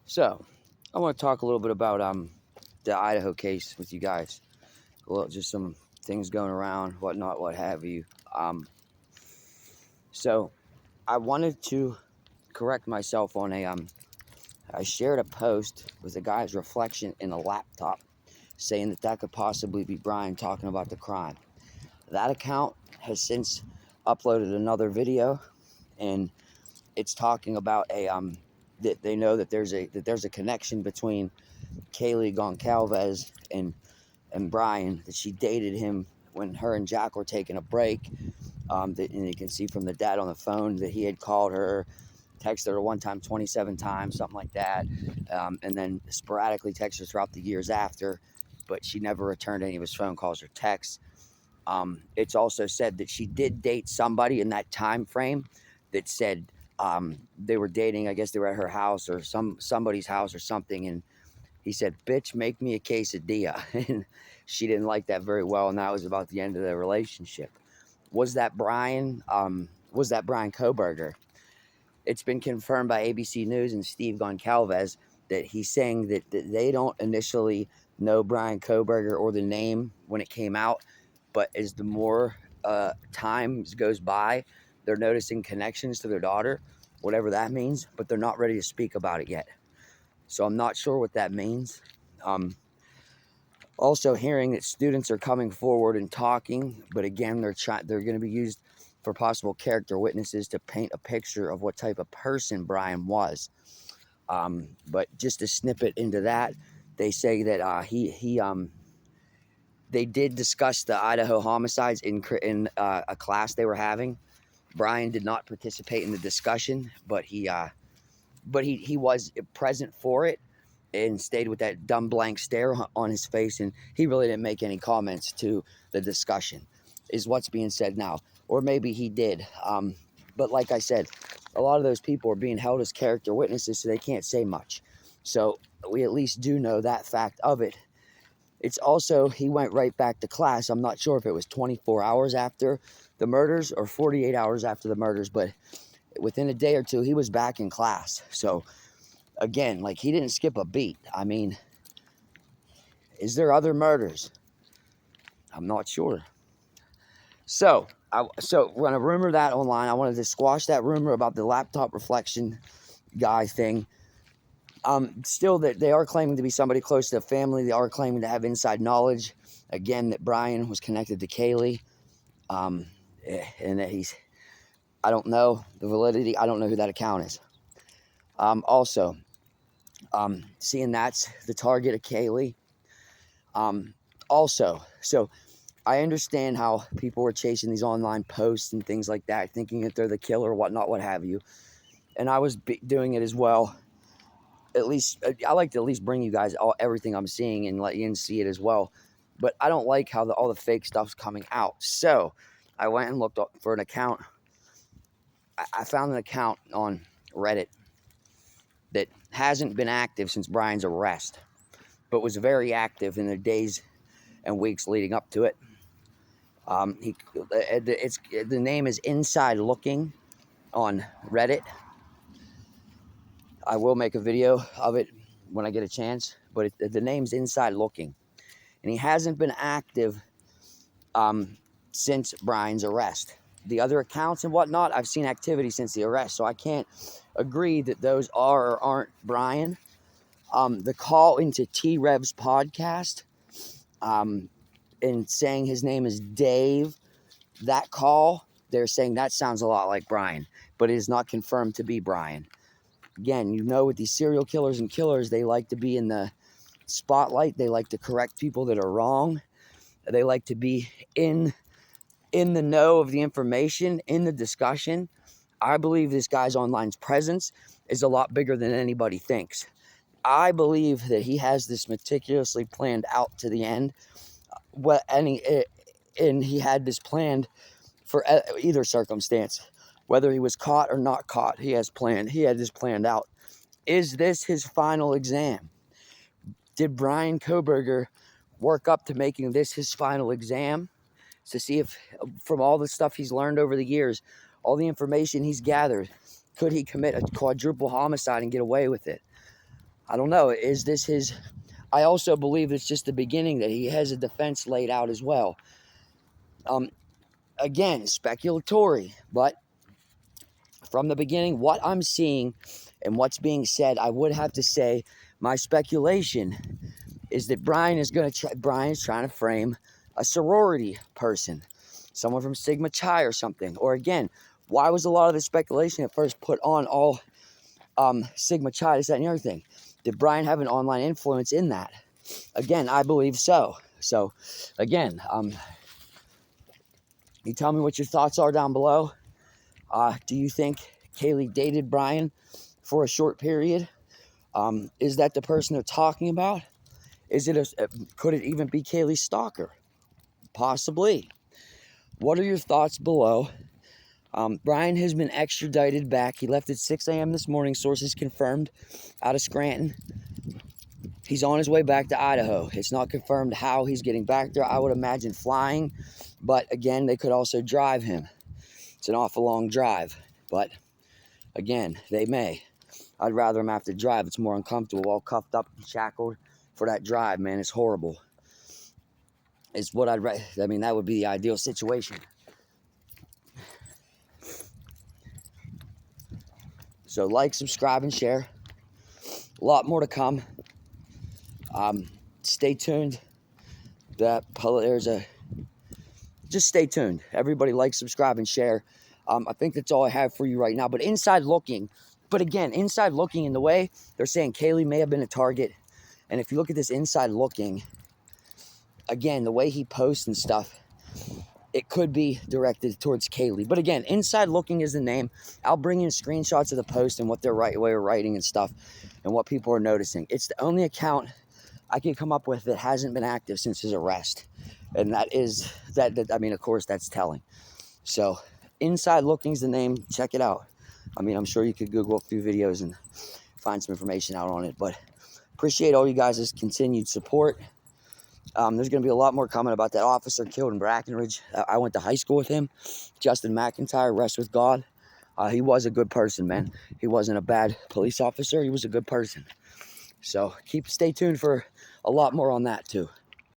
So, I want to talk a little bit about the Idaho case with you guys. Well, just some things going around, whatnot, what have you. So, I wanted to correct myself on I shared a post with a guy's reflection in a laptop, saying that could possibly be Bryan talking about the crime. That account has since uploaded another video, and it's talking about that they know that there's a connection between Kaylee Goncalves and Bryan, that she dated him when her and Jack were taking a break. And you can see from the dad on the phone that he had called her, texted her one time 27 times, something like that, and then sporadically texted her throughout the years after, but she never returned any of his phone calls or texts. It's also said that she did date somebody in that time frame that said they were dating. I guess they were at her house or somebody's house or something, and he said, "Bitch, make me a quesadilla." And she didn't like that very well, and that was about the end of the relationship. Was that Bryan? Was that Bryan Kohberger? It's been confirmed by ABC News and Steve Goncalves that he's saying that they don't initially know Bryan Kohberger or the name when it came out, but as the more time goes by, they're noticing connections to their daughter, whatever that means, but they're not ready to speak about it yet. So I'm not sure what that means. Also hearing that students are coming forward and talking, but again, they're going to be used for possible character witnesses to paint a picture of what type of person Bryan was. But just a snippet into that, they say that they did discuss the Idaho homicides in a class they were having. Bryan did not participate in the discussion, but he was present for it and stayed with that dumb blank stare on his face, and he really didn't make any comments to the discussion, is what's being said now. Or maybe he did. But like I said, a lot of those people are being held as character witnesses, so they can't say much. So we at least do know that fact of it. It's also, he went right back to class. I'm not sure if it was 24 hours after the murders or 48 hours after the murders, but within a day or two, he was back in class. So again, like, he didn't skip a beat. I mean, is there other murders? I'm not sure. So when a rumor that online, I wanted to squash that rumor about the laptop reflection guy thing. Still, that they are claiming to be somebody close to the family. They are claiming to have inside knowledge. Again, that Bryan was connected to Kaylee. And that I don't know the validity. I don't know who that account is. Also, seeing that's the target of Kaylee. Also, so I understand how people were chasing these online posts and things like that, thinking that they're the killer, whatnot, what have you. And I was doing it as well. At least I like to at least bring you guys everything I'm seeing and let you see it as well. But I don't like how all the fake stuff's coming out. So I went and looked up for an account. I found an account on Reddit that hasn't been active since Bryan's arrest, but was very active in the days and weeks leading up to it. The name is Inside Looking on Reddit. I will make a video of it when I get a chance, but the name's Inside Looking, and he hasn't been active since Bryan's arrest. The other accounts and whatnot, I've seen activity since the arrest, so I can't agree that those are or aren't Bryan. The call into T-Rev's podcast, and saying his name is Dave, that call, they're saying that sounds a lot like Bryan, but it is not confirmed to be Bryan. Again, you know, with these serial killers and killers, they like to be in the spotlight. They like to correct people that are wrong. They like to be in the know of the information, in the discussion. I believe this guy's online presence is a lot bigger than anybody thinks. I believe that he has this meticulously planned out to the end. And he had this planned for either circumstance, whether he was caught or not caught. He had this planned out. Is this his final exam? Did Bryan Kohberger work up to making this his final exam to see if, from all the stuff he's learned over the years, all the information he's gathered, could he commit a quadruple homicide and get away with it? I don't know. Is this his... I also believe it's just the beginning, that he has a defense laid out as well. Again, speculatory, but from the beginning, what I'm seeing and what's being said, I would have to say my speculation is that Bryan's trying to frame a sorority person, someone from Sigma Chi or something. Or again, why was a lot of the speculation at first put on all Sigma Chi, this, that, and everything? Did Bryan have an online influence in that? Again, I believe so. So, again, you tell me what your thoughts are down below. Do you think Kaylee dated Bryan for a short period? Is that the person they're talking about? Could it even be Kaylee's stalker? Possibly. What are your thoughts below? Bryan has been extradited back. He left at 6 a.m. this morning, sources confirmed, out of Scranton. He's on his way back to Idaho. It's not confirmed how he's getting back there. I would imagine flying, but again, they could also drive him. It's an awful long drive, but again, they may. I'd rather him have to drive. It's more uncomfortable, all cuffed up and shackled for that drive, man. It's horrible. It's what I mean, that would be the ideal situation. So like, subscribe, and share. A lot more to come. Stay tuned. Just stay tuned. Everybody like, subscribe, and share. I think that's all I have for you right now. But inside looking in the way they're saying Kaylee may have been a target. And if you look at this inside looking, again, the way he posts and stuff, it could be directed towards Kaylee. But again, inside looking is the name. I'll bring in screenshots of the post and what their way of writing and stuff and what people are noticing. It's the only account I can come up with that hasn't been active since his arrest. And I mean, of course, that's telling. So inside looking is the name. Check it out. I mean, I'm sure you could Google a few videos and find some information out on it. But appreciate all you guys' continued support. There's going to be a lot more coming about that officer killed in Brackenridge. I went to high school with him. Justin McIntyre, rest with God. He was a good person, man. He wasn't a bad police officer. He was a good person. So stay tuned for a lot more on that, too.